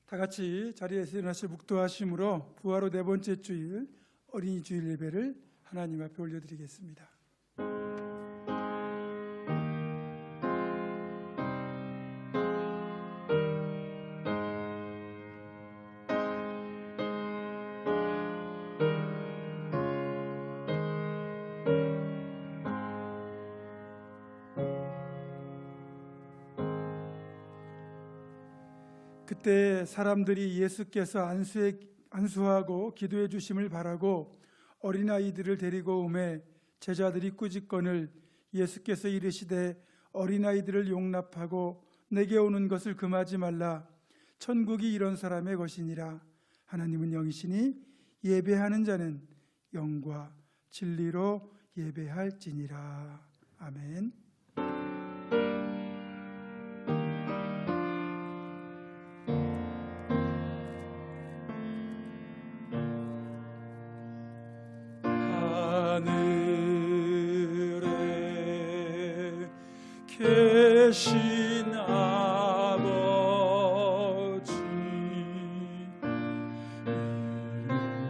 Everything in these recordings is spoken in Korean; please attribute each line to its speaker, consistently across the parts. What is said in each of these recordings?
Speaker 1: 다 같이 자리에서 일어나시 묵도하심으로 부활 후 네 번째 주일 어린이 주일 예배를 하나님 앞에 올려드리겠습니다. 그때 사람들이 예수께서 안수하고 기도해 주심을 바라고 어린아이들을 데리고 오매 제자들이 꾸짖거늘 예수께서 이르시되 어린아이들을 용납하고 내게 오는 것을 금하지 말라. 천국이 이런 사람의 것이니라. 하나님은 영이시니 예배하는 자는 영과 진리로 예배할지니라. 아멘.
Speaker 2: 하늘에 계신 아버지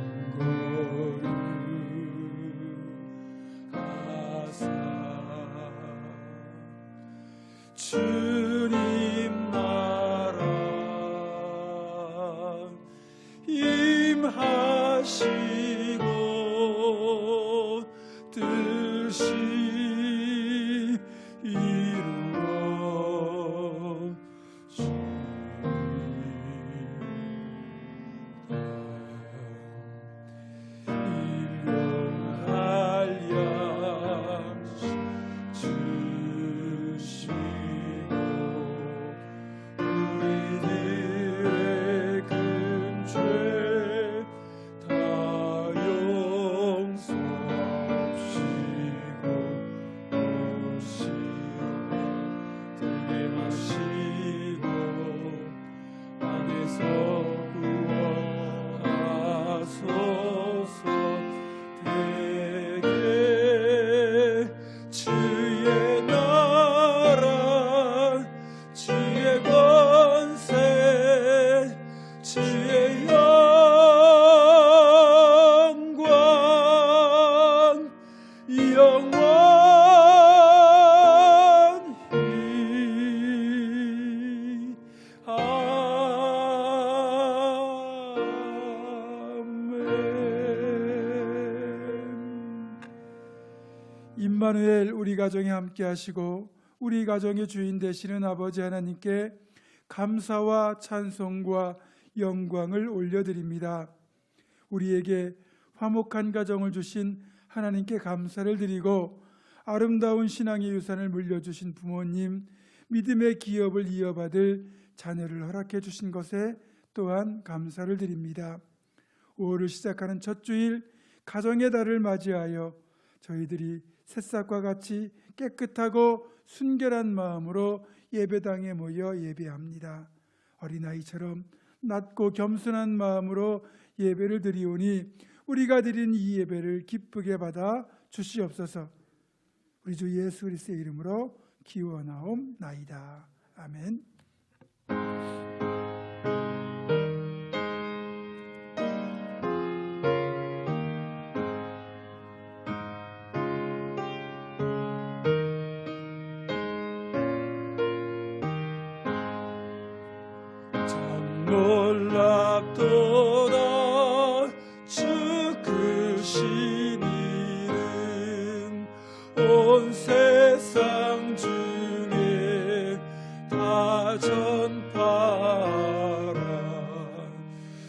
Speaker 2: 이름 거룩하사 주님 나라 임하시고 뜻이
Speaker 1: 임마누엘 우리 가정에 함께 하시고 우리 가정의 주인 되시는 아버지 하나님께 감사와 찬송과 영광을 올려드립니다. 우리에게 화목한 가정을 주신 하나님께 감사를 드리고 아름다운 신앙의 유산을 물려주신 부모님, 믿음의 기업을 이어받을 자녀를 허락해 주신 것에 또한 감사를 드립니다. 5월을 시작하는 첫 주일 가정의 달을 맞이하여 저희들이 새싹과 같이 깨끗하고 순결한 마음으로 예배당에 모여 예배합니다. 어린아이처럼 낮고 겸손한 마음으로 예배를 드리오니 우리가 드린 이 예배를 기쁘게 받아 주시옵소서. 우리 주 예수 그리스도의 이름으로 기원하옵나이다. 아멘.
Speaker 2: 놀랍도다 주 크신 이름 온 세상 중에 다 전파하라.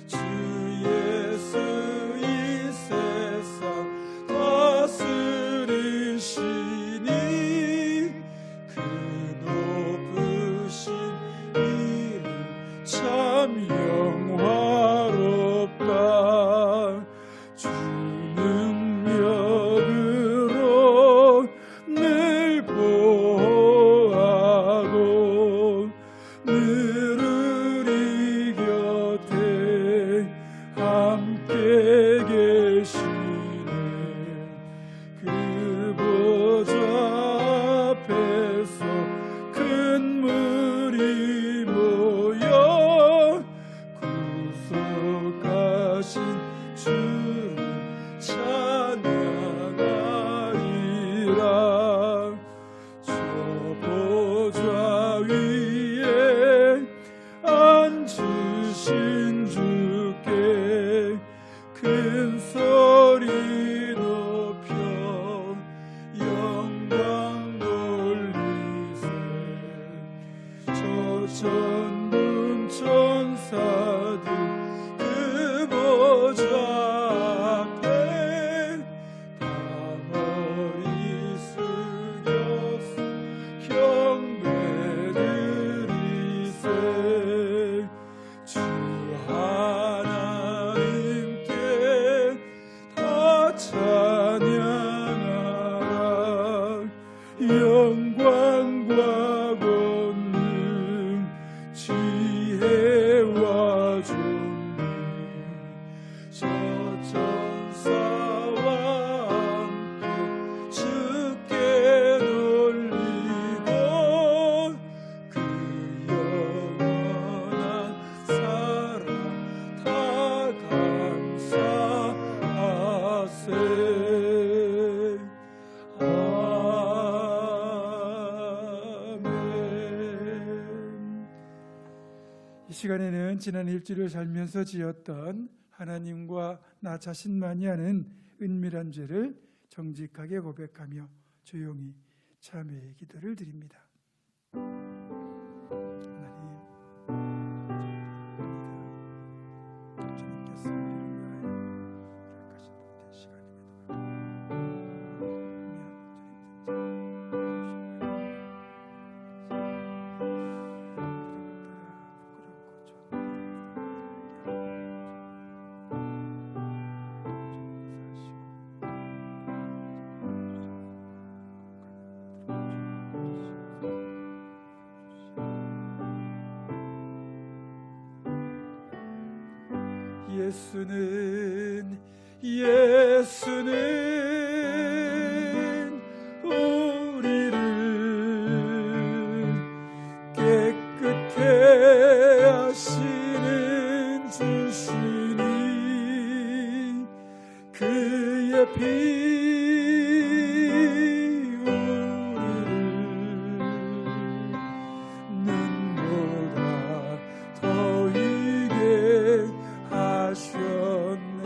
Speaker 2: 주 예수 이 세상 다스리시니 그 높으신 이름 참 영화로 천군 천사들 그 보좌 앞에 다 머리 숙여서 경배드리세. 주 하나님께 다 찬양하라. 영광과 권능 지혜와 존귀 저 천사와 함께 주께 돌리고 그 영원한 사랑 다 감사하세.
Speaker 1: 이 시간에는 지난 일주일을 살면서 지었던 하나님과 나 자신만이 아는 은밀한 죄를 정직하게 고백하며 조용히 참회의 기도를 드립니다. 하나님, 주님께서 우리를 위하여 허락하신 복된 시간임에도 예수는 우리를 깨끗해 하시는 주시니 그의 피 우리를 눈보다 더이게 하셨네.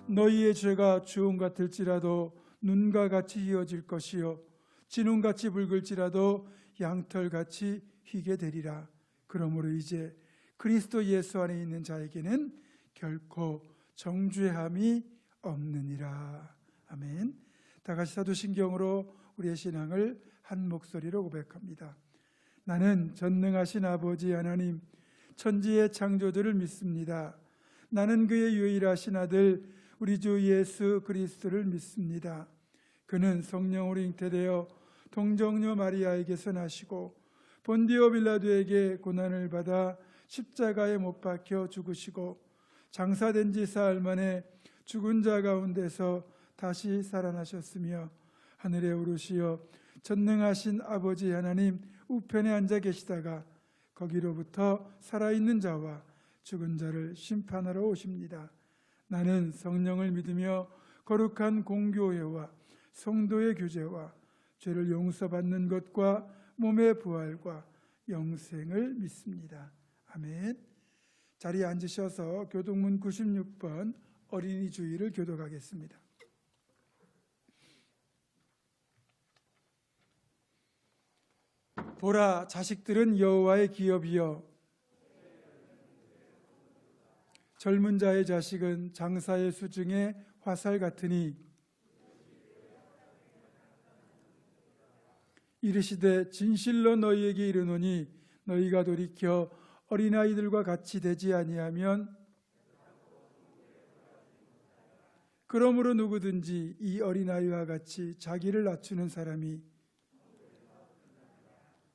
Speaker 1: 너희의 죄가 주홍 같을지라도 눈과 같이 희어질 것이요 진홍같이 붉을지라도 양털같이 희게 되리라. 그러므로 이제 그리스도 예수 안에 있는 자에게는 결코 정죄함이 없느니라. 아멘. 다 같이 사도신경으로 우리의 신앙을 한 목소리로 고백합니다. 나는 전능하신 아버지 하나님 천지의 창조주를 믿습니다. 나는 그의 유일하신 아들 우리 주 예수 그리스도를 믿습니다. 그는 성령으로 잉태되어 동정녀 마리아에게서 나시고 본디오 빌라도에게 고난을 받아 십자가에 못 박혀 죽으시고 장사된 지 사흘 만에 죽은 자 가운데서 다시 살아나셨으며 하늘에 오르시어 전능하신 아버지 하나님 우편에 앉아 계시다가 거기로부터 살아있는 자와 죽은 자를 심판하러 오십니다. 나는 성령을 믿으며 거룩한 공교회와 성도의 교제와 죄를 용서받는 것과 몸의 부활과 영생을 믿습니다. 아멘. 자리에 앉으셔서 교동문 96번 어린이 주일을 교독하겠습니다. 보라, 자식들은 여호와의 기업이여 젊은 자의 자식은 장사의 수중에 화살 같으니 이르시되 진실로 너희에게 이르노니 너희가 돌이켜 어린아이들과 같이 되지 아니하면 그러므로 누구든지 이 어린아이와 같이 자기를 낮추는 사람이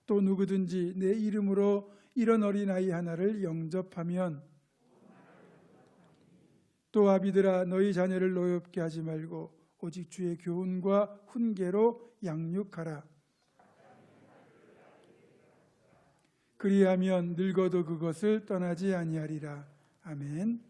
Speaker 1: 또 누구든지 내 이름으로 이런 어린아이 하나를 영접하면 또 아비들아 너희 자녀를 노엽게 하지 말고 오직 주의 교훈과 훈계로 양육하라. 그리하면 늙어도 그것을 떠나지 아니하리라. 아멘.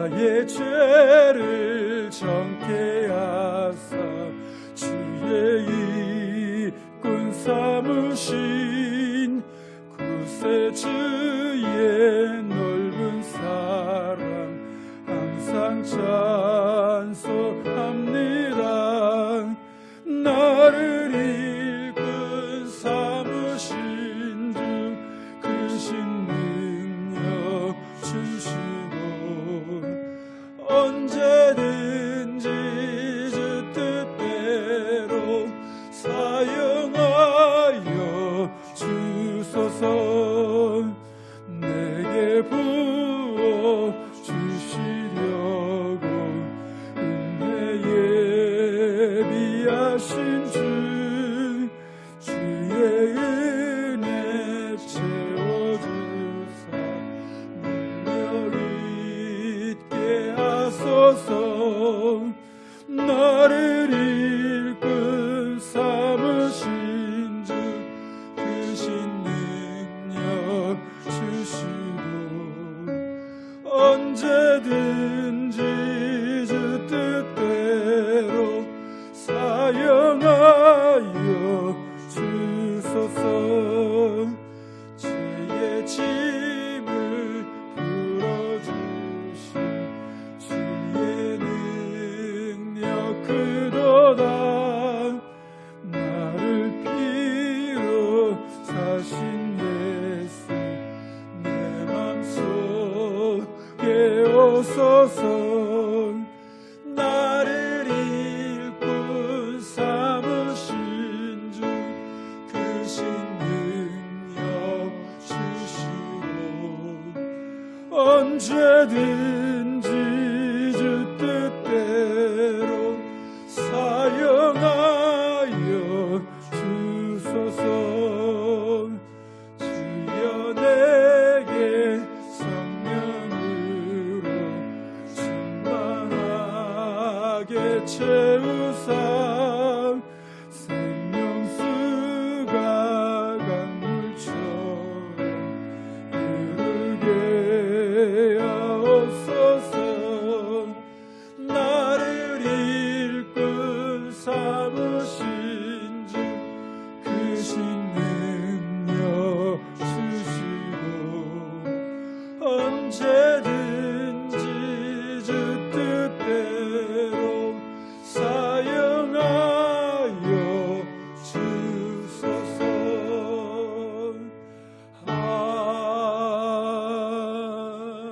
Speaker 2: 나의 죄를 정케 하사 주의 일꾼 삼으신 구세주의 넓은 사랑 항상 찬송합니다. 나를 일꾼 삼으신 주 크신 능력 주시고 언제든지 주 뜻대로 사용하여 주소서. 내게 부어 주시려고 은혜 예비하신 주 주의 은혜 채워주사 능력 있게 하소서. 나를 일꾼 삼으신 주 크신 능력 주시고 언제든지 주 뜻대로 사용하여 주소서. 주의 짐을 풀어주신 주의 능력 크도다. 나를 피로 사신 예수 내 맘속에 오소서. 나를 일꾼 삼으신 주 크신 능력 주시고 언제든지 주 뜻대로 사용하여 주소서. 주여 내게 성령으로 충만하게 채우사 생명수가 강물처럼 흐르게 하옵소서. 나를 일꾼 삼으신 주 크신 능력 주시고 언제든지 주 뜻대로 사용하여 주소서.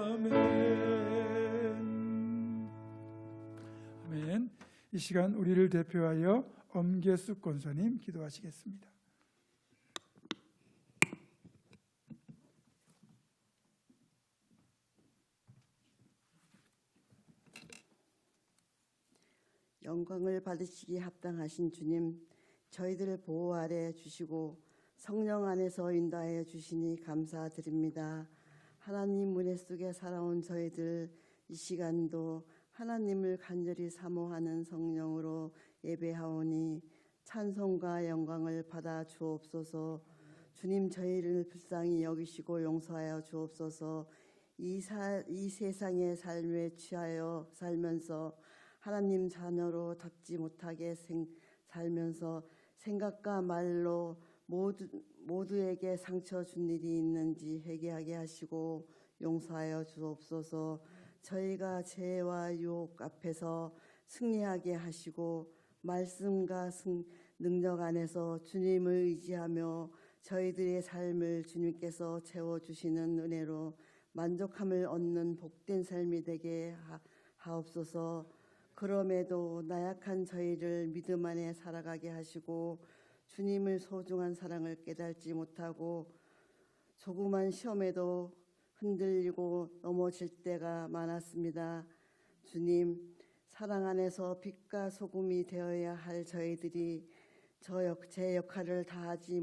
Speaker 2: 아멘.
Speaker 1: 아멘. 이 시간 우리를 대표하여 엄계숙 권사님 기도하시겠습니다.
Speaker 3: 영광을 받으시기 합당하신 주님, 저희들을 보호 아래 주시고 성령 안에서 인도하여 주시니 감사드립니다. 하나님 은혜 속에 살아온 저희들 이 시간도 하나님을 간절히 사모하는 성령으로 예배하오니 찬송과 영광을 받아 주옵소서. 주님, 저희를 불쌍히 여기시고 용서하여 주옵소서. 이 세상의 삶에 취하여 살면서 하나님 자녀로 답지 못하게 살면서 생각과 말로 모두에게 상처 준 일이 있는지 회개하게 하시고 용서하여 주옵소서. 저희가 죄와 유혹 앞에서 승리하게 하시고 말씀과 능력 안에서 주님을 의지하며 저희들의 삶을 주님께서 채워주시는 은혜로 만족함을 얻는 복된 삶이 되게 하옵소서. 그럼에도 나약한 저희를 믿음 안에 살아가게 하시고 주님을 소중한 사랑을 깨닫지 못하고 조그만 시험에도 흔들리고 넘어질 때가 많았습니다. 주님, 사랑 안에서 빛과 소금이 되어야 할 저희들이 제 역할을 다하지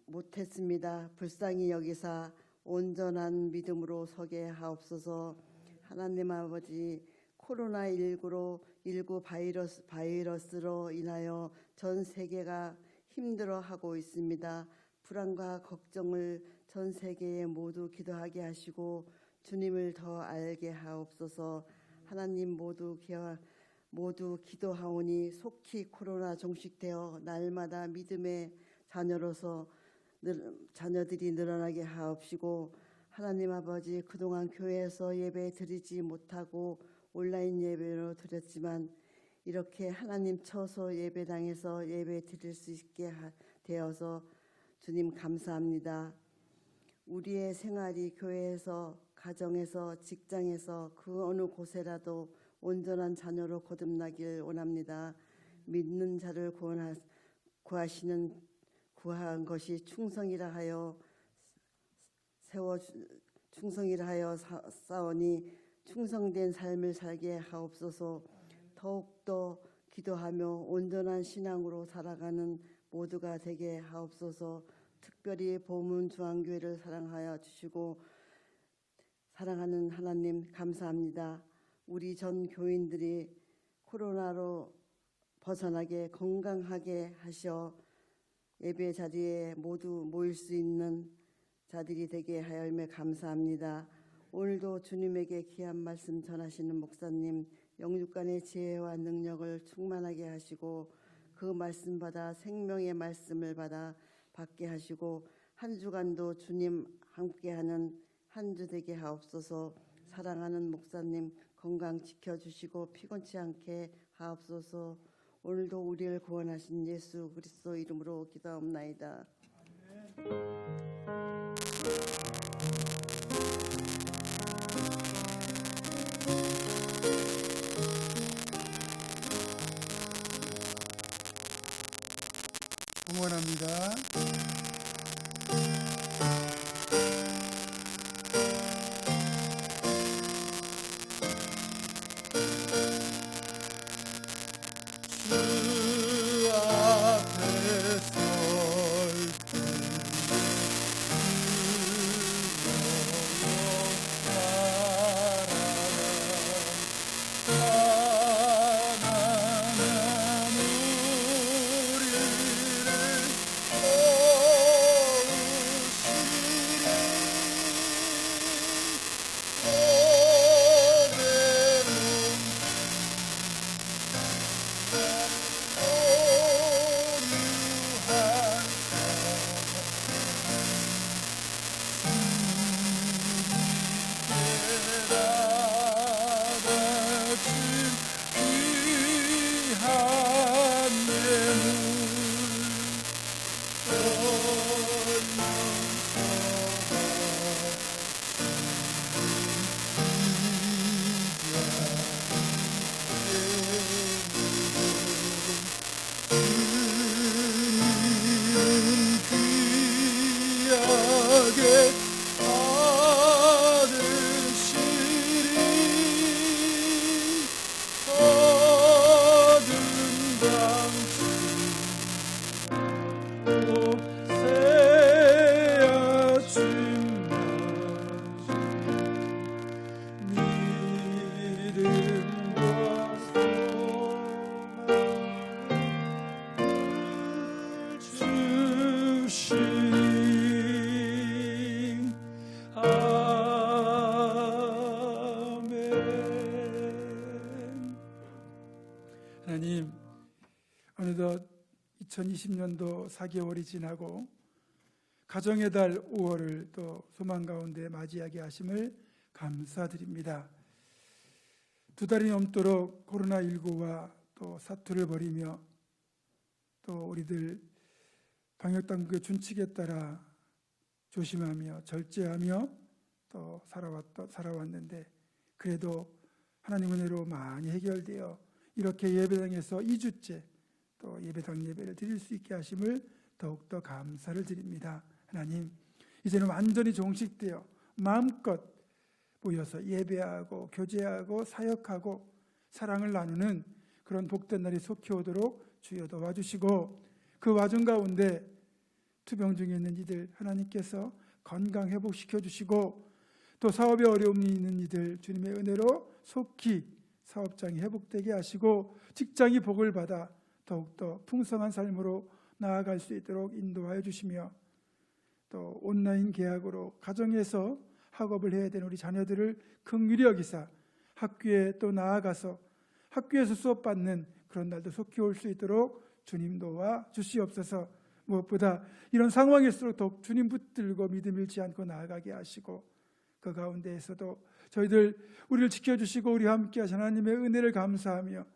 Speaker 3: 못했습니다. 불쌍히 여기사 온전한 믿음으로 서게 하옵소서. 하나님 아버지, 코로나19 바이러스로 인하여 전 세계가 힘들어하고 있습니다. 불안과 걱정을 전 세계에 모두 기도하게 하시고 주님을 더 알게 하옵소서. 하나님 모두 기도하오니 속히 코로나 종식되어 날마다 믿음의 자녀들이 늘어나게 하옵시고, 하나님 아버지, 그동안 교회에서 예배 드리지 못하고 온라인 예배로 드렸지만 이렇게 하나님 쳐서 예배당에서 예배 드릴 수 있게 되어서 주님 감사합니다. 우리의 생활이 교회에서, 가정에서, 직장에서 그 어느 곳에라도 온전한 자녀로 거듭나길 원합니다. 믿는 자를 구한 것이 충성이라 하여 싸우니 충성된 삶을 살게 하옵소서. 더욱더 기도하며 온전한 신앙으로 살아가는 모두가 되게 하옵소서. 특별히 보문 중앙교회를 사랑하여 주시고 사랑하는 하나님 감사합니다. 우리 전 교인들이 코로나로 벗어나게 건강하게 하셔 예배 자리에 모두 모일 수 있는 자들이 되게 하여며 감사합니다. 오늘도 주님에게 귀한 말씀 전하시는 목사님 영육간의 지혜와 능력을 충만하게 하시고 그 말씀 받아 생명의 말씀을 받게 하시고 한 주간도 주님 함께하는 한 주 되게 하옵소서. 사랑하는 목사님 건강 지켜주시고 피곤치 않게 하옵소서. 오늘도 우리를 구원하신 예수 그리스도 이름으로 기도하옵나이다.
Speaker 1: 응원합니다.
Speaker 2: 주 앞에 설
Speaker 1: 하나님, 어느덧 2020년도 4개월이 지나고 가정의 달 5월을 또 소망 가운데 맞이하게 하심을 감사드립니다. 2달이 넘도록 코로나19와 또 사투를 벌이며 또 우리들 방역당국의 준칙에 따라 조심하며 절제하며 또 살아왔는데 그래도 하나님 은혜로 많이 해결되어 이렇게 예배당에서 2주째 또 예배당 예배를 드릴 수 있게 하심을 더욱더 감사를 드립니다. 하나님, 이제는 완전히 종식되어 마음껏 모여서 예배하고 교제하고 사역하고 사랑을 나누는 그런 복된 날이 속히 오도록 주여 도와주시고 그 와중 가운데 투병 중에 있는 이들 하나님께서 건강 회복시켜 주시고 또 사업에 어려움이 있는 이들 주님의 은혜로 속히 사업장이 회복되게 하시고 직장이 복을 받아 더욱더 풍성한 삶으로 나아갈 수 있도록 인도하여 주시며 또 온라인 계약으로 가정에서 학업을 해야 되는 우리 자녀들을 긍휼히 여기사 학교에 또 나아가서 학교에서 수업받는 그런 날도 속히 올 수 있도록 주님 도와 주시옵소서. 무엇보다 이런 상황일수록 더욱 주님 붙들고 믿음 잃지 않고 나아가게 하시고 그 가운데에서도 저희들 우리를 지켜주시고 우리와 함께 하신 하나님의 은혜를 감사하며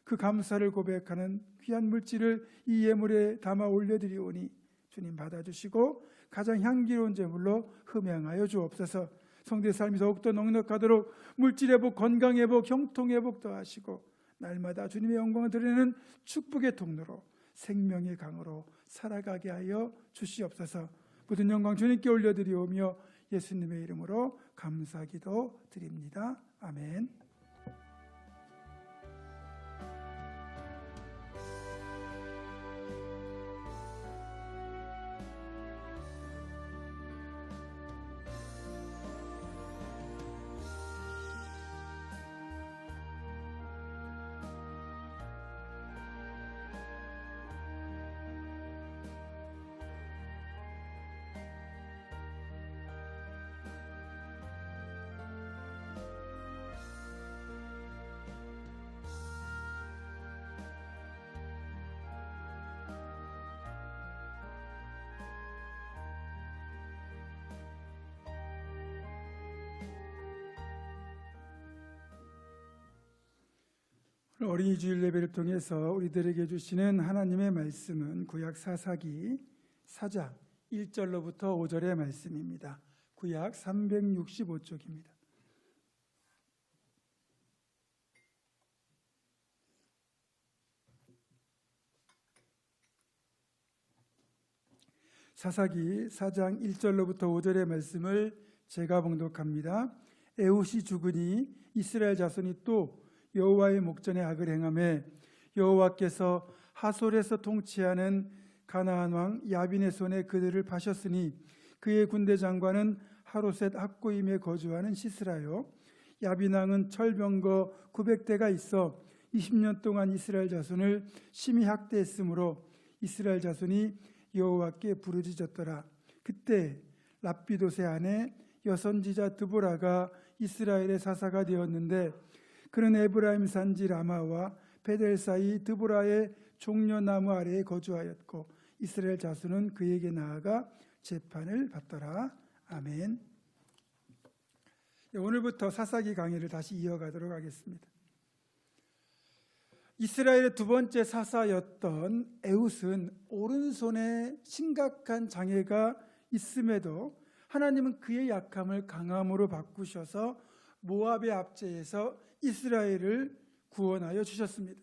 Speaker 1: 그 감사를 고백하는 귀한 물질을 이 예물에 담아 올려드리오니 주님 받아주시고 가장 향기로운 제물로 흠양하여 주옵소서. 성도의 삶이 더욱더 넉넉하도록 물질의 복, 건강의 복, 형통의 복 더하시고 날마다 주님의 영광을 드리는 축복의 통로로 생명의 강으로 살아가게 하여 주시옵소서. 모든 영광 주님께 올려드리오며 예수님의 이름으로 감사기도 드립니다. 아멘. 어린이 주일 예배를 통해서 우리들에게 주시는 하나님의 말씀은 구약 사사기 4장 1절로부터 5절의 말씀입니다. 구약 365쪽입니다. 사사기 4장 1절로부터 5절의 말씀을 제가 봉독합니다. 에훗이 죽으니 이스라엘 자손이 또 여호와의 목전에 악을 행하매 여호와께서 하솔에서 통치하는 가나안 왕 야빈의 손에 그들을 파셨으니 그의 군대 장관은 하로셋 학고임에 거주하는 시스라요. 야빈 왕은 철병거 900대가 있어 20년 동안 이스라엘 자손을 심히 학대했으므로 이스라엘 자손이 여호와께 부르짖었더라. 그때 랍비돗의 아내 여선지자 드보라가 이스라엘의 사사가 되었는데 그는 에브라임 산지 라마와 베델 사이 드보라의 종려나무 아래에 거주하였고 이스라엘 자손은 그에게 나아가 재판을 받더라. 아멘. 오늘부터 사사기 강의를 다시 이어가도록 하겠습니다. 이스라엘의 두 번째 사사였던 에훗은 오른손에 심각한 장애가 있음에도 하나님은 그의 약함을 강함으로 바꾸셔서 모압의 압제에서 이스라엘을 구원하여 주셨습니다.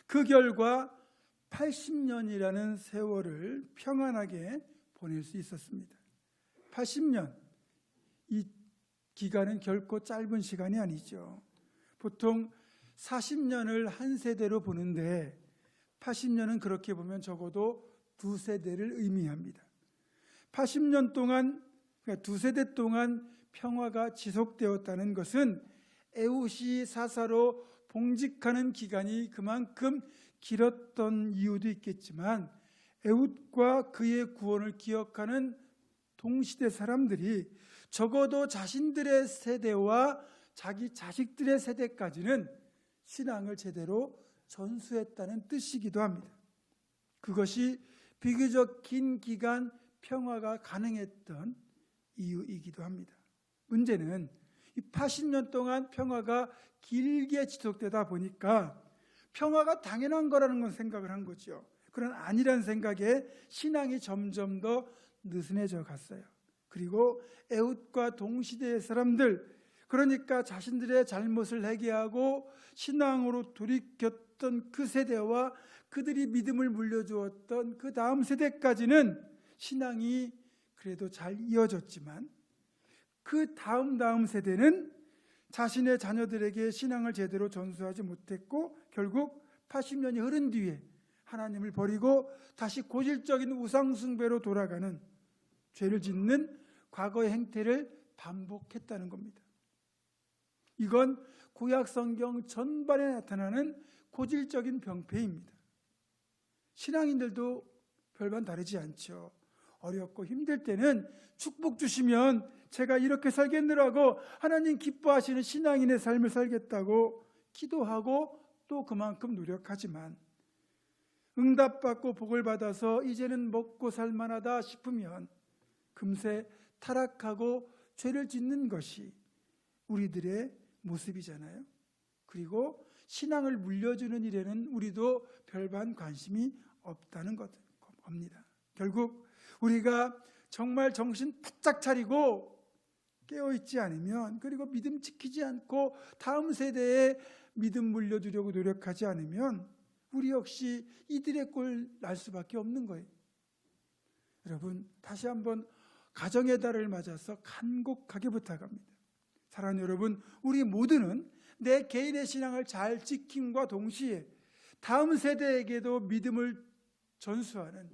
Speaker 1: 그 결과 80년이라는 세월을 평안하게 보낼 수 있었습니다. 80년, 이 기간은 결코 짧은 시간이 아니죠. 보통 40년을 한 세대로 보는데 80년은 그렇게 보면 적어도 두 세대를 의미합니다. 80년 동안, 그러니까 두 세대 동안 평화가 지속되었다는 것은 에훗이 사사로 봉직하는 기간이 그만큼 길었던 이유도 있겠지만 에훗과 그의 구원을 기억하는 동시대 사람들이 적어도 자신들의 세대와 자기 자식들의 세대까지는 신앙을 제대로 전수했다는 뜻이기도 합니다. 그것이 비교적 긴 기간 평화가 가능했던 이유이기도 합니다. 문제는 이 80년 동안 평화가 길게 지속되다 보니까 평화가 당연한 거라는 건 생각을 한 거죠. 그러나 아니란 생각에 신앙이 점점 더 느슨해져 갔어요. 그리고 에훗과 동시대의 사람들, 그러니까 자신들의 잘못을 회개하고 신앙으로 돌이켰던 그 세대와 그들이 믿음을 물려주었던 그 다음 세대까지는 신앙이 그래도 잘 이어졌지만 그 다음 세대는 자신의 자녀들에게 신앙을 제대로 전수하지 못했고 결국 80년이 흐른 뒤에 하나님을 버리고 다시 고질적인 우상숭배로 돌아가는 죄를 짓는 과거의 행태를 반복했다는 겁니다. 이건 구약 성경 전반에 나타나는 고질적인 병폐입니다. 신앙인들도 별반 다르지 않죠. 어렵고 힘들 때는 축복 주시면 제가 이렇게 살겠느라고 하나님 기뻐하시는 신앙인의 삶을 살겠다고 기도하고 또 그만큼 노력하지만 응답받고 복을 받아서 이제는 먹고 살만하다 싶으면 금세 타락하고 죄를 짓는 것이 우리들의 모습이잖아요. 그리고 신앙을 물려주는 일에는 우리도 별반 관심이 없다는 겁니다. 결국 우리가 정말 정신 바짝 차리고 깨어있지 않으면, 그리고 믿음 지키지 않고 다음 세대에 믿음 물려주려고 노력하지 않으면 우리 역시 이들의 꼴 날 수밖에 없는 거예요. 여러분, 다시 한번 가정의 달을 맞아서 간곡하게 부탁합니다. 사랑하는 여러분, 우리 모두는 내 개인의 신앙을 잘 지킴과 동시에 다음 세대에게도 믿음을 전수하는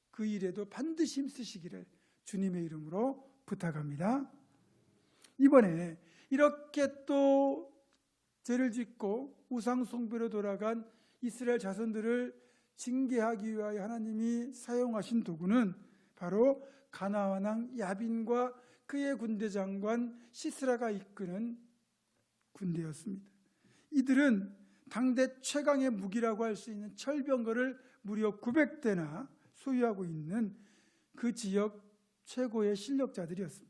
Speaker 1: 그 일에도 반드시 힘쓰시기를 주님의 이름으로 부탁합니다. 이번에 이렇게 또 죄를 짓고 우상 숭배로 돌아간 이스라엘 자손들을 징계하기 위하여 하나님이 사용하신 도구는 바로 가나안 왕 야빈과 그의 군대 장관 시스라가 이끄는 군대였습니다. 이들은 당대 최강의 무기라고 할 수 있는 철병거를 무려 900대나 소유하고 있는 그 지역 최고의 실력자들이었습니다.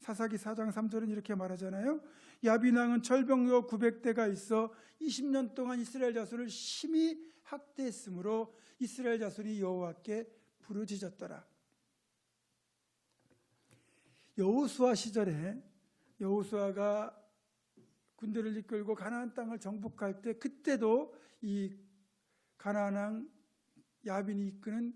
Speaker 1: 사사기 4장 3절은 이렇게 말하잖아요. 야빈 왕은 철병거 900대가 있어 20년 동안 이스라엘 자손을 심히 학대했으므로 이스라엘 자손이 여호와께 부르짖었더라. 여호수아 시절에 여호수아가 군대를 이끌고 가나안 땅을 정복할 때, 그때도 이 가나안 왕 야빈이 이끄는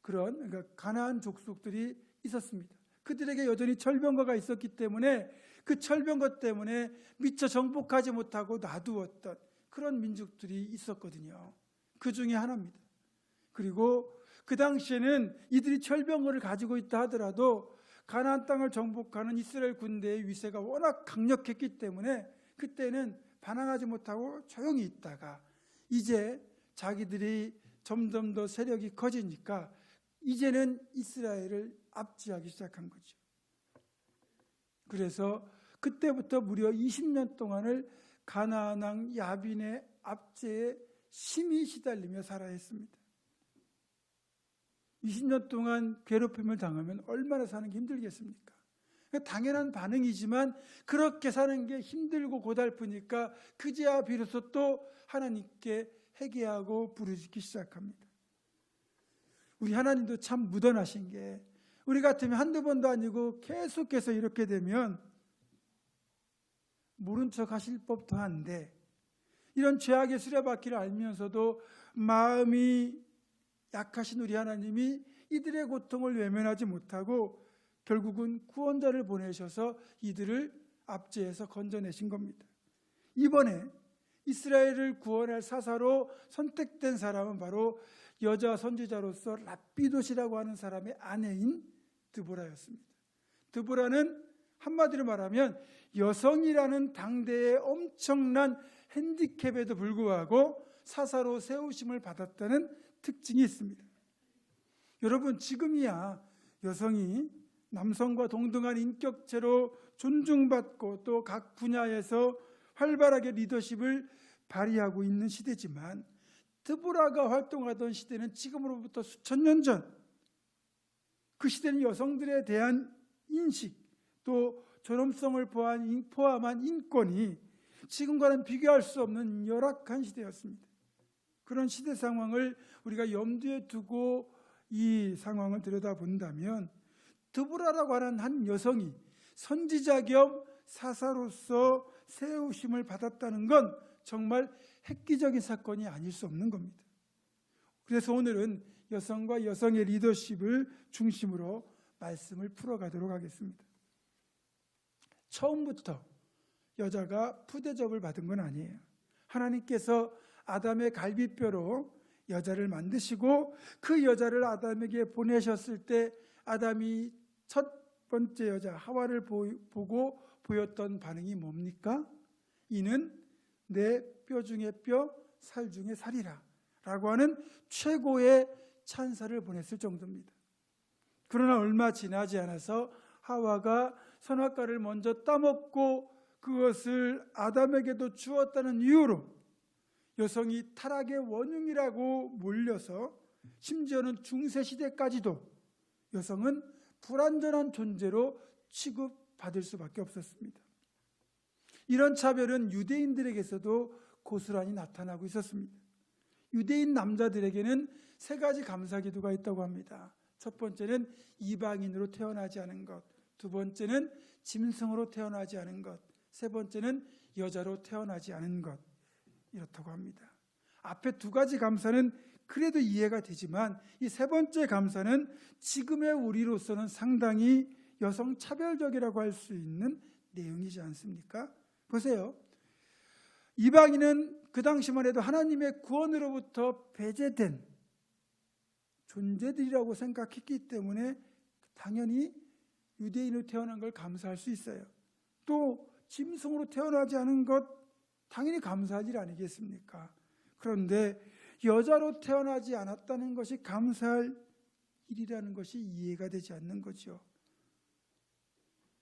Speaker 1: 그러니까 가나안 족속들이 있었습니다. 그들에게 여전히 철병거가 있었기 때문에 그 철병거 때문에 미처 정복하지 못하고 놔두었던 그런 민족들이 있었거든요. 그 중에 하나입니다. 그리고 그 당시에는 이들이 철병거를 가지고 있다 하더라도 가나안 땅을 정복하는 이스라엘 군대의 위세가 워낙 강력했기 때문에 그때는 반항하지 못하고 조용히 있다가 이제 자기들이 점점 더 세력이 커지니까 이제는 이스라엘을 압제하기 시작한 거죠. 그래서 그때부터 무려 20년 동안을 가나안 왕 야빈의 압제에 심히 시달리며 살아야 했습니다. 20년 동안 괴롭힘을 당하면 얼마나 사는 게 힘들겠습니까? 당연한 반응이지만 그렇게 사는 게 힘들고 고달프니까 그제야 비로소 또 하나님께 회개하고 부르짖기 시작합니다. 우리 하나님도 참 무던하신 게, 우리 같으면 한두 번도 아니고 계속해서 이렇게 되면 모른 척 하실 법도 한데, 이런 죄악의 수레바퀴를 알면서도 마음이 약하신 우리 하나님이 이들의 고통을 외면하지 못하고 결국은 구원자를 보내셔서 이들을 압제해서 건져내신 겁니다. 이번에 이스라엘을 구원할 사사로 선택된 사람은 바로 여자 선지자로서 랍비돗이라고 하는 사람의 아내인 드보라였습니다. 드보라는 한마디로 말하면 여성이라는 당대의 엄청난 핸디캡에도 불구하고 사사로 세우심을 받았다는 특징이 있습니다. 여러분, 지금이야 여성이 남성과 동등한 인격체로 존중받고 또 각 분야에서 활발하게 리더십을 발휘하고 있는 시대지만, 드보라가 활동하던 시대는 지금으로부터 수천 년 전, 그 시대는 여성들에 대한 인식 또 존엄성을 포함한 인권이 지금과는 비교할 수 없는 열악한 시대였습니다. 그런 시대 상황을 우리가 염두에 두고 이 상황을 들여다본다면, 드보라라고 하는 한 여성이 선지자 겸 사사로서 세우심을 받았다는 건 정말 획기적인 사건이 아닐 수 없는 겁니다. 그래서 오늘은 여성과 여성의 리더십을 중심으로 말씀을 풀어가도록 하겠습니다. 처음부터 여자가 푸대접을 받은 건 아니에요. 하나님께서 아담의 갈비뼈로 여자를 만드시고 그 여자를 아담에게 보내셨을 때 아담이 첫 번째 여자 하와를 보고 보였던 반응이 뭡니까? 이는 내 뼈 중에 뼈, 살 중에 살이라 라고 하는 최고의 찬사를 보냈을 정도입니다. 그러나 얼마 지나지 않아서 하와가 선악과를 먼저 따먹고 그것을 아담에게도 주었다는 이유로 여성이 타락의 원흉이라고 몰려서 심지어는 중세시대까지도 여성은 불완전한 존재로 취급받을 수밖에 없었습니다. 이런 차별은 유대인들에게서도 고스란히 나타나고 있었습니다. 유대인 남자들에게는 3가지 감사기도가 있다고 합니다. 첫 번째는 이방인으로 태어나지 않은 것, 두 번째는 짐승으로 태어나지 않은 것, 세 번째는 여자로 태어나지 않은 것, 이렇다고 합니다. 앞에 2가지 감사는 그래도 이해가 되지만 이 3번째 감사는 지금의 우리로서는 상당히 여성 차별적이라고 할 수 있는 내용이지 않습니까? 보세요. 이방인은 그 당시만 해도 하나님의 구원으로부터 배제된 존재들이라고 생각했기 때문에 당연히 유대인으로 태어난 걸 감사할 수 있어요. 또 짐승으로 태어나지 않은 것 당연히 감사할 일 아니겠습니까? 그런데 여자로 태어나지 않았다는 것이 감사할 일이라는 것이 이해가 되지 않는 거죠.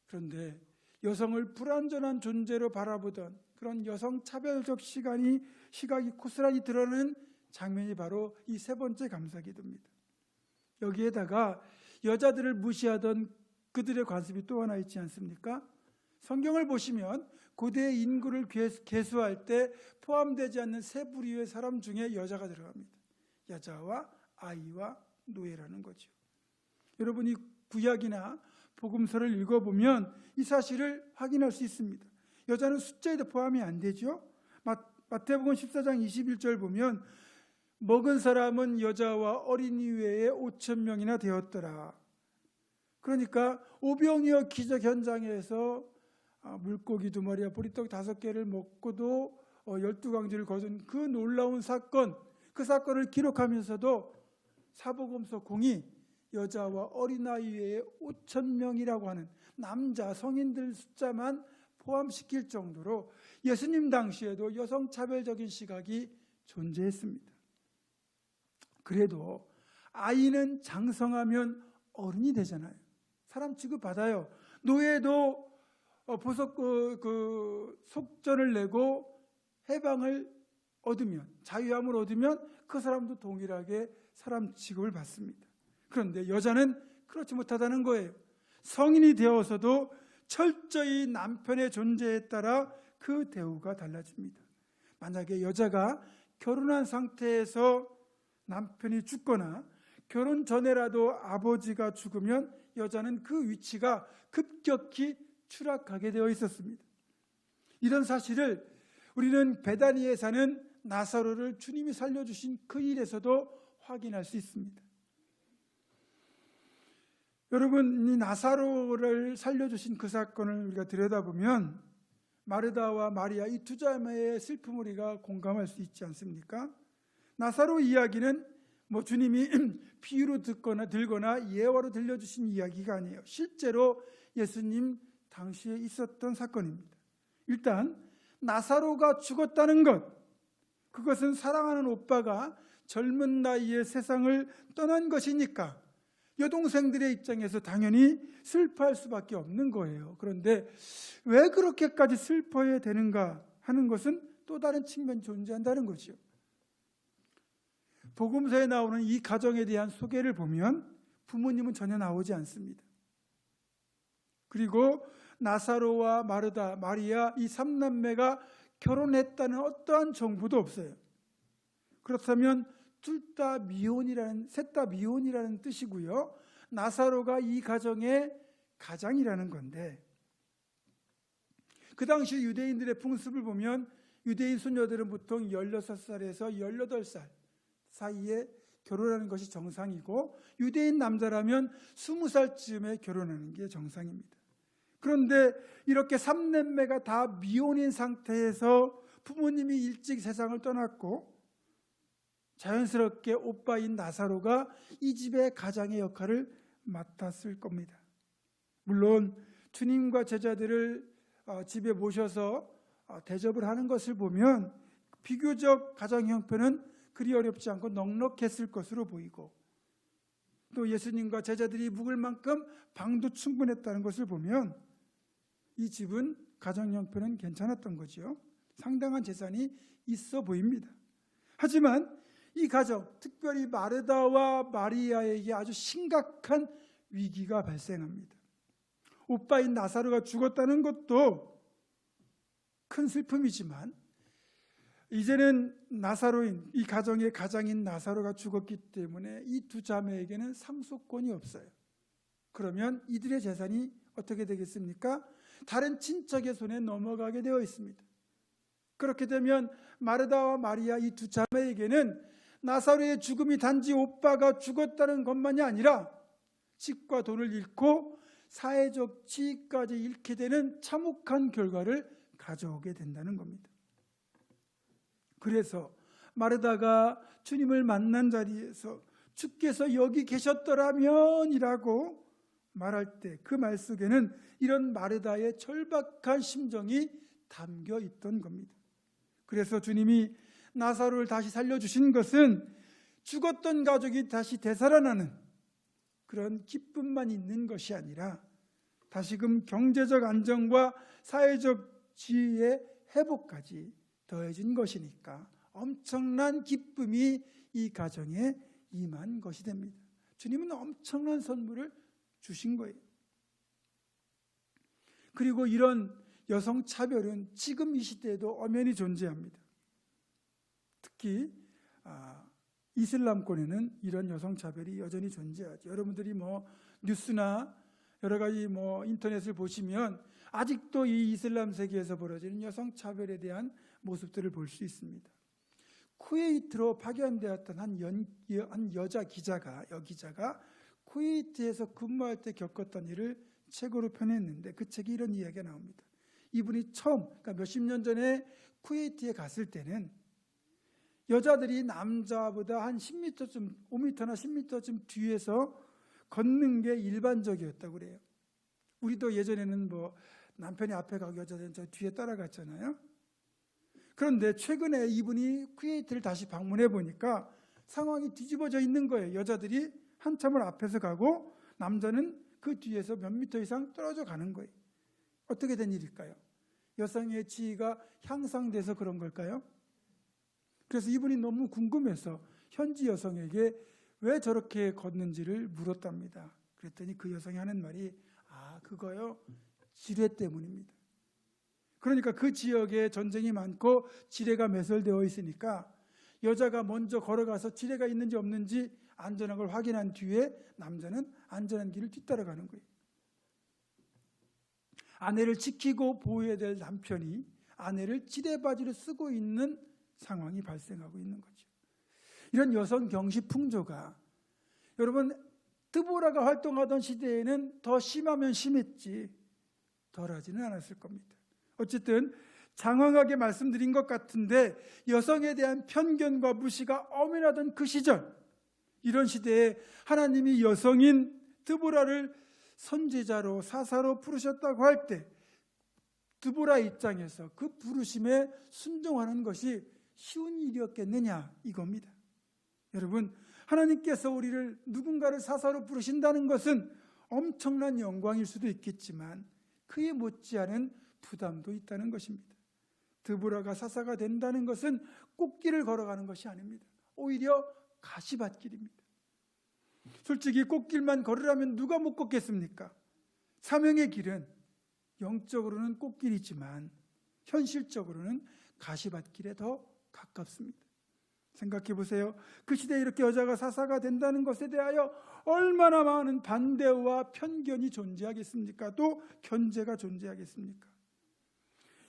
Speaker 1: 그런데 여성을 불완전한 존재로 바라보던 그런 여성 차별적 시각이 고스란히 드러나는 장면이 바로 이 3번째 감사기도입니다. 여기에다가 여자들을 무시하던 그들의 관습이 또 하나 있지 않습니까? 성경을 보시면 고대 인구를 계수할 때 포함되지 않는 3부류의 사람 중에 여자가 들어갑니다. 여자와 아이와 노예라는 거죠. 여러분이 구약이나 복음서를 읽어보면 이 사실을 확인할 수 있습니다. 여자는 숫자에도 포함이 안 되죠. 마태복음 14장 21절 보면 먹은 사람은 여자와 어린이 외에 5,000명이나 되었더라. 그러니까 오병이어 기적 현장에서 물고기 2마리와 보리떡 5개를 먹고도 12광지를 거둔 그 놀라운 사건, 그 사건을 기록하면서도 사복음서 공이 여자와 어린아이 외에 5,000명이라고 하는 남자 성인들 숫자만 포함시킬 정도로 예수님 당시에도 여성 차별적인 시각이 존재했습니다. 그래도 아이는 장성하면 어른이 되잖아요. 사람 취급받아요. 노예도 보석 속전을 내고 해방을 얻으면, 자유함을 얻으면 그 사람도 동일하게 사람 취급을 받습니다. 그런데 여자는 그렇지 못하다는 거예요. 성인이 되어서도 철저히 남편의 존재에 따라 그 대우가 달라집니다. 만약에 여자가 결혼한 상태에서 남편이 죽거나 결혼 전에라도 아버지가 죽으면 여자는 그 위치가 급격히 추락하게 되어 있었습니다. 이런 사실을 우리는 베다니에 사는 나사로를 주님이 살려주신 그 일에서도 확인할 수 있습니다. 여러분, 이 나사로를 살려주신 그 사건을 우리가 들여다보면 마르다와 마리아 이 2자매의 슬픔을 우리가 공감할 수 있지 않습니까? 나사로 이야기는 주님이 비유로 들거나 예화로 들려주신 이야기가 아니에요. 실제로 예수님 당시에 있었던 사건입니다. 일단 나사로가 죽었다는 것, 그것은 사랑하는 오빠가 젊은 나이에 세상을 떠난 것이니까 여동생들의 입장에서 당연히 슬퍼할 수밖에 없는 거예요. 그런데 왜 그렇게까지 슬퍼해야 되는가 하는 것은 또 다른 측면이 존재한다는 거죠. 복음서에 나오는 이 가정에 대한 소개를 보면 부모님은 전혀 나오지 않습니다. 그리고 나사로와 마르다, 마리아 이 3남매가 결혼했다는 어떠한 정보도 없어요. 그렇다면 셋 다 미혼이라는 뜻이고요. 나사로가 이 가정의 가장이라는 건데, 그 당시 유대인들의 풍습을 보면 유대인 수녀들은 보통 16살에서 18살 사이에 결혼하는 것이 정상이고, 유대인 남자라면 20살쯤에 결혼하는 게 정상입니다. 그런데 이렇게 3남매가 다 미혼인 상태에서 부모님이 일찍 세상을 떠났고 자연스럽게 오빠인 나사로가 이 집의 가장의 역할을 맡았을 겁니다. 물론 주님과 제자들을 집에 모셔서 대접을 하는 것을 보면 비교적 가정 형편은 그리 어렵지 않고 넉넉했을 것으로 보이고, 또 예수님과 제자들이 묵을 만큼 방도 충분했다는 것을 보면 이 집은 가정 형편은 괜찮았던 거지요. 상당한 재산이 있어 보입니다. 하지만 이 가정, 특별히 마르다와 마리아에게 아주 심각한 위기가 발생합니다. 오빠인 나사로가 죽었다는 것도 큰 슬픔이지만 이제는 나사로인 이 가정의 가장인 나사로가 죽었기 때문에 이 두 자매에게는 상속권이 없어요. 그러면 이들의 재산이 어떻게 되겠습니까? 다른 친척의 손에 넘어가게 되어 있습니다. 그렇게 되면 마르다와 마리아 이 두 자매에게는 나사로의 죽음이 단지 오빠가 죽었다는 것만이 아니라 집과 돈을 잃고 사회적 지위까지 잃게 되는 참혹한 결과를 가져오게 된다는 겁니다. 그래서 마르다가 주님을 만난 자리에서 주께서 여기 계셨더라면 이라고 말할 때 그 말 속에는 이런 마르다의 절박한 심정이 담겨 있던 겁니다. 그래서 주님이 나사로를 다시 살려주신 것은 죽었던 가족이 다시 되살아나는 그런 기쁨만 있는 것이 아니라 다시금 경제적 안정과 사회적 지위의 회복까지 더해진 것이니까 엄청난 기쁨이 이 가정에 임한 것이 됩니다. 주님은 엄청난 선물을 주신 거예요. 그리고 이런 여성 차별은 지금 이 시대에도 엄연히 존재합니다. 특히 이슬람권에는 이런 여성 차별이 여전히 존재하죠. 여러분들이 뉴스나 여러 가지 인터넷을 보시면 아직도 이 이슬람 세계에서 벌어지는 여성 차별에 대한 모습들을 볼 수 있습니다. 쿠웨이트로 파견되었던 한 여자 기자가 쿠웨이트에서 근무할 때 겪었던 일을 책으로 펴냈는데 그 책에 이런 이야기가 나옵니다. 이분이 처음 그러니까 몇십 년 전에 쿠웨이트에 갔을 때는 여자들이 남자보다 한 10m쯤 5m나 10m쯤 뒤에서 걷는 게 일반적이었다고 그래요. 우리도 예전에는 남편이 앞에 가고 여자들은 저 뒤에 따라갔잖아요. 그런데 최근에 이분이 쿠웨이트를 다시 방문해 보니까 상황이 뒤집어져 있는 거예요. 여자들이 한참을 앞에서 가고 남자는 그 뒤에서 몇 미터 이상 떨어져 가는 거예요. 어떻게 된 일일까요? 여성의 지위가 향상돼서 그런 걸까요? 그래서 이분이 너무 궁금해서 현지 여성에게 왜 저렇게 걷는지를 물었답니다. 그랬더니 그 여성이 하는 말이 그거요 지뢰 때문입니다. 그러니까 그 지역에 전쟁이 많고 지뢰가 매설되어 있으니까 여자가 먼저 걸어가서 지뢰가 있는지 없는지 안전한 걸 확인한 뒤에 남자는 안전한 길을 뒤따라가는 거예요. 아내를 지키고 보호해야 될 남편이 아내를 지뢰바지로 쓰고 있는 상황이 발생하고 있는 거죠. 이런 여성 경시 풍조가 여러분 드보라가 활동하던 시대에는 더 심하면 심했지 덜하지는 않았을 겁니다. 어쨌든 장황하게 말씀드린 것 같은데 여성에 대한 편견과 무시가 엄연하던 그 시절, 이런 시대에 하나님이 여성인 드보라를 선지자로 사사로 부르셨다고 할 때 드보라 입장에서 그 부르심에 순종하는 것이 쉬운 일이었겠느냐 이겁니다. 여러분, 하나님께서 우리를 누군가를 사사로 부르신다는 것은 엄청난 영광일 수도 있겠지만 그에 못지않은 부담도 있다는 것입니다. 드보라가 사사가 된다는 것은 꽃길을 걸어가는 것이 아닙니다. 오히려 가시밭길입니다. 솔직히 꽃길만 걸으라면 누가 못 걷겠습니까? 사명의 길은 영적으로는 꽃길이지만 현실적으로는 가시밭길에 더 가깝습니다. 생각해 보세요. 그 시대에 이렇게 여자가 사사가 된다는 것에 대하여 얼마나 많은 반대와 편견이 존재하겠습니까? 또 견제가 존재하겠습니까?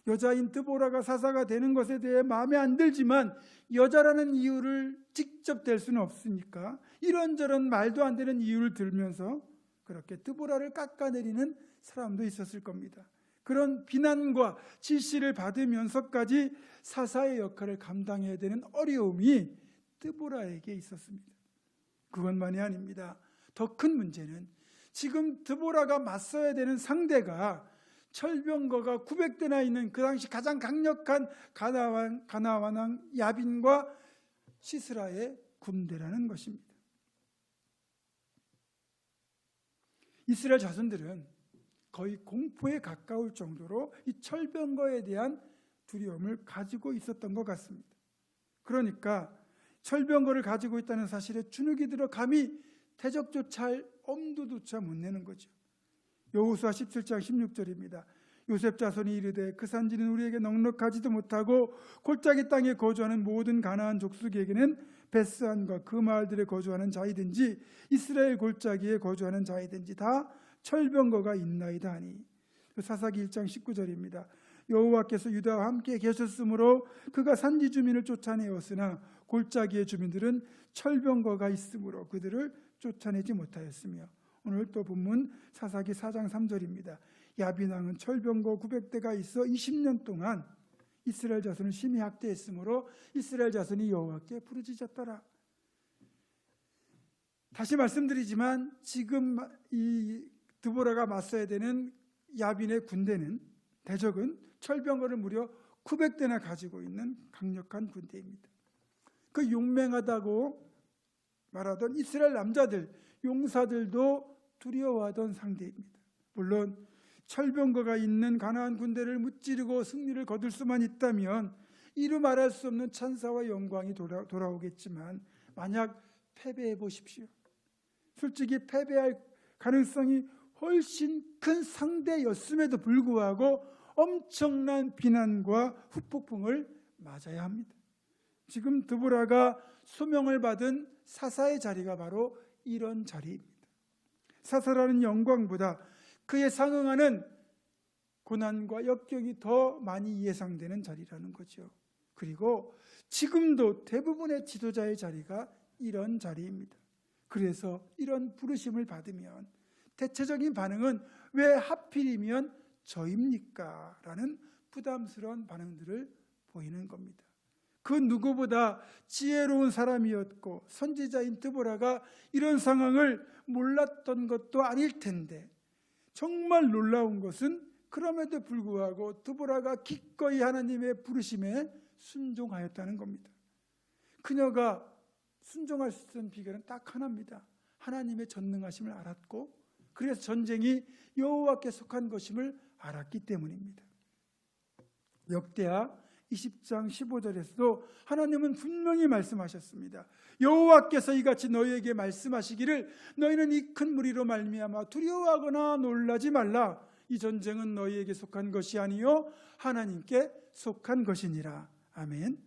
Speaker 1: 여자인 드보라가 사사가 되는 것에 대해 마음에 안 들지만 여자라는 이유를 직접 댈 수는 없으니까 이런저런 말도 안 되는 이유를 들면서 그렇게 드보라를 깎아내리는 사람도 있었을 겁니다. 그런 비난과 질시를 받으면서까지 사사의 역할을 감당해야 되는 어려움이 드보라에게 있었습니다. 그것만이 아닙니다. 더 큰 문제는 지금 드보라가 맞서야 되는 상대가 철병거가 900대나 있는 그 당시 가장 강력한 가나안 왕 야빈과 시스라의 군대라는 것입니다. 이스라엘 자손들은 거의 공포에 가까울 정도로 이 철병거에 대한 두려움을 가지고 있었던 것 같습니다. 그러니까 철병거를 가지고 있다는 사실에 주눅이 들어 감히 대적조차 할 엄두조차 못 내는 거죠. 여호수아 17장 16절입니다. 요셉 자손이 이르되 그 산지는 우리에게 넉넉하지도 못하고 골짜기 땅에 거주하는 모든 가나안 족속에게는 베스안과 그 마을들에 거주하는 자이든지 이스라엘 골짜기에 거주하는 자이든지 다 철병거가 있나이다 하니. 사사기 1장 19절입니다. 여호와께서 유다와 함께 계셨으므로 그가 산지 주민을 쫓아내었으나 골짜기의 주민들은 철병거가 있으므로 그들을 쫓아내지 못하였으며. 오늘 또 본문 사사기 4장 3절입니다. 야빈 왕은 철병거 900대가 있어 20년 동안 이스라엘 자손을 심히 학대했으므로 이스라엘 자손이 여호와께 부르짖었더라. 다시 말씀드리지만 지금 이 드보라가 맞서야 되는 야빈의 군대는, 대적은 철병거를 무려 900대나 가지고 있는 강력한 군대입니다. 그 용맹하다고 말하던 이스라엘 남자들, 용사들도 두려워하던 상대입니다. 물론 철병거가 있는 가나안 군대를 무찌르고 승리를 거둘 수만 있다면 이루 말할 수 없는 찬사와 영광이 돌아오겠지만 만약 패배해 보십시오. 솔직히 패배할 가능성이 훨씬 큰 상대였음에도 불구하고 엄청난 비난과 후폭풍을 맞아야 합니다. 지금 드보라가 소명을 받은 사사의 자리가 바로 이런 자리입니다. 사사라는 영광보다 그에 상응하는 고난과 역경이 더 많이 예상되는 자리라는 거죠. 그리고 지금도 대부분의 지도자의 자리가 이런 자리입니다. 그래서 이런 부르심을 받으면 대체적인 반응은 왜 하필이면 저입니까? 라는 부담스러운 반응들을 보이는 겁니다. 그 누구보다 지혜로운 사람이었고 선지자인 드보라가 이런 상황을 몰랐던 것도 아닐 텐데, 정말 놀라운 것은 그럼에도 불구하고 드보라가 기꺼이 하나님의 부르심에 순종하였다는 겁니다. 그녀가 순종할 수 있는 비결은 딱 하나입니다. 하나님의 전능하심을 알았고, 그래서 전쟁이 여호와께 속한 것임을 알았기 때문입니다. 역대하 20장 15절에서도 하나님은 분명히 말씀하셨습니다. 여호와께서 이같이 너희에게 말씀하시기를 너희는 이 큰 무리로 말미암아 두려워하거나 놀라지 말라. 이 전쟁은 너희에게 속한 것이 아니요 하나님께 속한 것이니라. 아멘.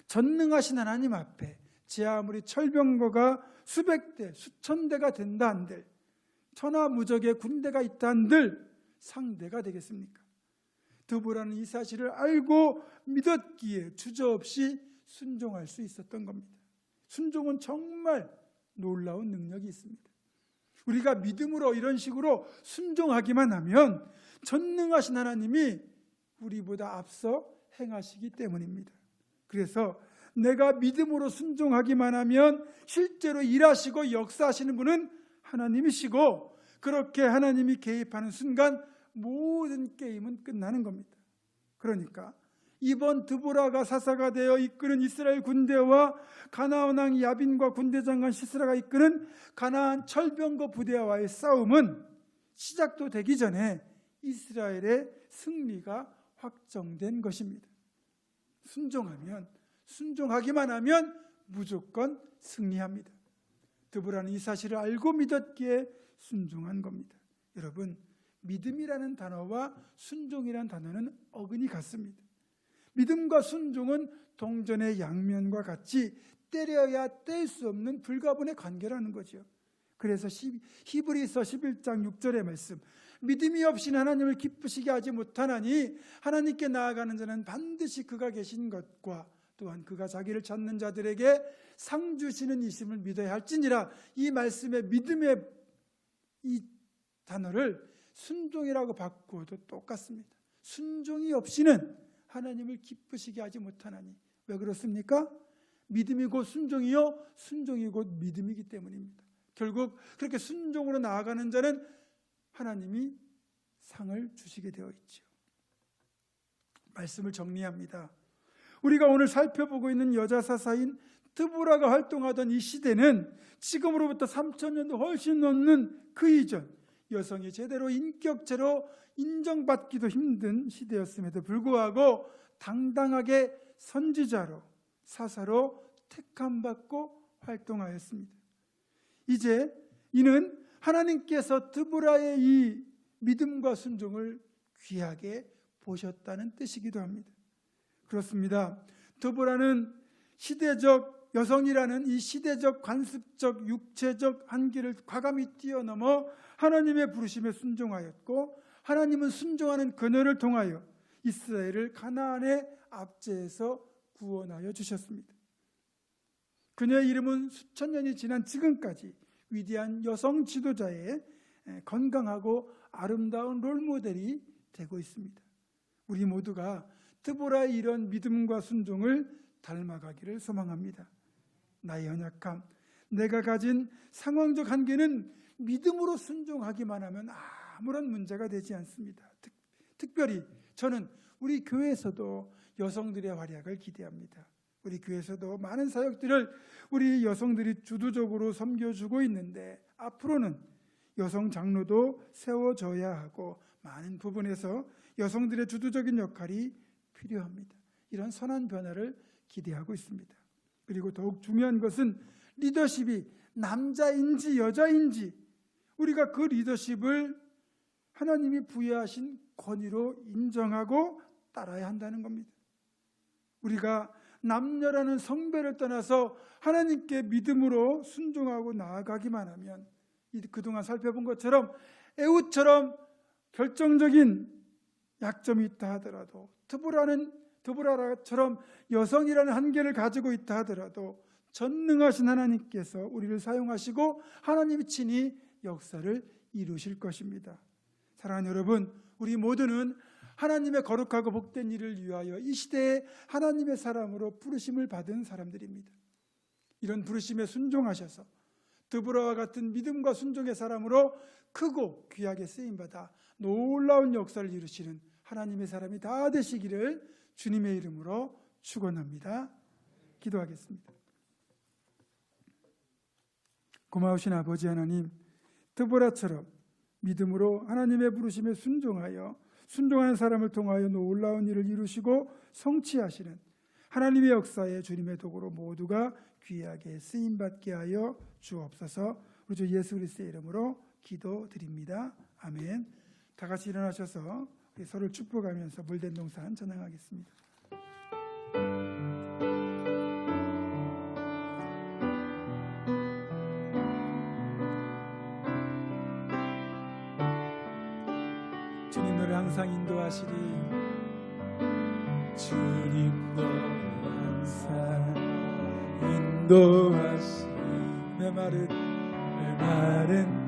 Speaker 1: 전능하신 하나님 앞에 제 아무리 철병거가 수백 대 수천 대가 된다 한들, 천하무적의 군대가 있다 한들 상대가 되겠습니까? 드보라는 이 사실을 알고 믿었기에 주저없이 순종할 수 있었던 겁니다. 순종은 정말 놀라운 능력이 있습니다. 우리가 믿음으로 이런 식으로 순종하기만 하면 전능하신 하나님이 우리보다 앞서 행하시기 때문입니다. 그래서 내가 믿음으로 순종하기만 하면 실제로 일하시고 역사하시는 분은 하나님이시고, 그렇게 하나님이 개입하는 순간 모든 게임은 끝나는 겁니다. 그러니까 이번 드보라가 사사가 되어 이끄는 이스라엘 군대와 가나안 왕 야빈과 군대장관 시스라가 이끄는 가나안 철병거 부대와의 싸움은 시작도 되기 전에 이스라엘의 승리가 확정된 것입니다. 순종하기만 하면 무조건 승리합니다. 드보라는 이 사실을 알고 믿었기에 순종한 겁니다. 여러분, 믿음이라는 단어와 순종이라는 단어는 어근이 같습니다. 믿음과 순종은 동전의 양면과 같이 때려야 뗄 수 없는 불가분의 관계라는 거죠. 그래서 히브리서 11장 6절의 말씀, 믿음이 없이는 하나님을 기쁘시게 하지 못하나니 하나님께 나아가는 자는 반드시 그가 계신 것과 또한 그가 자기를 찾는 자들에게 상 주시는 이심을 믿어야 할지니라. 이 말씀의 믿음의 이 단어를 순종이라고 바꾸어도 똑같습니다. 순종이 없이는 하나님을 기쁘시게 하지 못하나니. 왜 그렇습니까? 믿음이 곧 순종이요 순종이 곧 믿음이기 때문입니다. 결국 그렇게 순종으로 나아가는 자는 하나님이 상을 주시게 되어 있죠. 말씀을 정리합니다. 우리가 오늘 살펴보고 있는 여자 사사인 드보라가 활동하던 이 시대는 지금으로부터 3000년도 훨씬 넘는 그 이전 여성이 제대로 인격체로 인정받기도 힘든 시대였음에도 불구하고 당당하게 선지자로, 사사로 택함받고 활동하였습니다. 이제 이는 하나님께서 드보라의 이 믿음과 순종을 귀하게 보셨다는 뜻이기도 합니다. 그렇습니다. 드보라는 시대적 여성이라는 이 시대적 관습적 육체적 한계를 과감히 뛰어넘어 하나님의 부르심에 순종하였고, 하나님은 순종하는 그녀를 통하여 이스라엘을 가나안의 압제에서 구원하여 주셨습니다. 그녀의 이름은 수천 년이 지난 지금까지 위대한 여성 지도자의 건강하고 아름다운 롤모델이 되고 있습니다. 우리 모두가 드보라의 이런 믿음과 순종을 닮아가기를 소망합니다. 나의 연약함, 내가 가진 상황적 한계는 믿음으로 순종하기만 하면 아무런 문제가 되지 않습니다. 특별히 저는 우리 교회에서도 여성들의 활약을 기대합니다. 우리 교회에서도 많은 사역들을 우리 여성들이 주도적으로 섬겨주고 있는데, 앞으로는 여성 장로도 세워져야 하고 많은 부분에서 여성들의 주도적인 역할이 필요합니다. 이런 선한 변화를 기대하고 있습니다. 그리고 더욱 중요한 것은 리더십이 남자인지 여자인지 우리가 그 리더십을 하나님이 부여하신 권위로 인정하고 따라야 한다는 겁니다. 우리가 남녀라는 성별을 떠나서 하나님께 믿음으로 순종하고 나아가기만 하면, 그동안 살펴본 것처럼 에훗처럼 결정적인 약점이 있다 하더라도, 드보라처럼 여성이라는 한계를 가지고 있다 하더라도 전능하신 하나님께서 우리를 사용하시고 하나님이 친히 역사를 이루실 것입니다. 사랑하는 여러분, 우리 모두는 하나님의 거룩하고 복된 일을 위하여 이 시대에 하나님의 사람으로 부르심을 받은 사람들입니다. 이런 부르심에 순종하셔서 드보라와 같은 믿음과 순종의 사람으로 크고 귀하게 쓰임받아 놀라운 역사를 이루시는 하나님의 사람이 다 되시기를 주님의 이름으로 축원합니다. 기도하겠습니다. 고마우신 아버지 하나님, 드보라처럼 믿음으로 하나님의 부르심에 순종하는 사람을 통하여 놀라운 일을 이루시고 성취하시는 하나님의 역사에 주님의 도구로 모두가 귀하게 쓰임받게 하여 주옵소서. 우리 주 예수 그리스도의 이름으로 기도드립니다. 아멘. 다 같이 일어나셔서 우리 서로를 축복하면서 물된 동산 전행하겠습니다. 주님 너를 항상 인도하시리.
Speaker 2: 주님 너를 항상 인도하시리.
Speaker 1: 메마른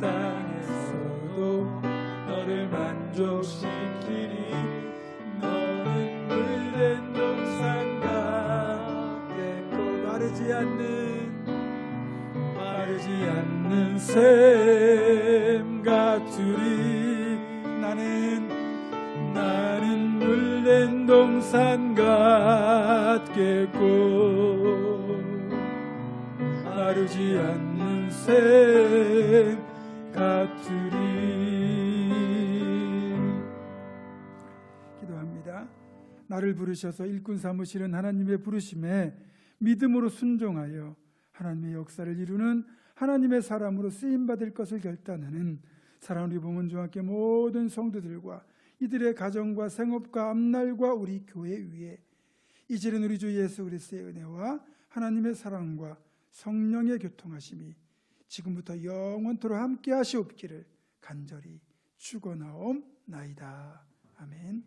Speaker 2: 땅에서도 너를 만족시키리. 너는 물된 동산 같겠고 마르지 않는 샘 같으리. 나는 물된 동산 같겠고 마르지 않는 샘 같으리.
Speaker 1: 기도합니다. 나를 부르셔서 일꾼 삼으시는 하나님의 부르심에 믿음으로 순종하여 하나님의 역사를 이루는 하나님의 사람으로 쓰임받을 것을 결단하는 사랑하는 우리 부모님과 함께 모든 성도들과 이들의 가정과 생업과 앞날과 우리 교회 위에 이제는 우리 주 예수 그리스도의 은혜와 하나님의 사랑과 성령의 교통하심이 지금부터 영원토록 함께 하시옵기를 간절히 축원하옵나이다. 아멘.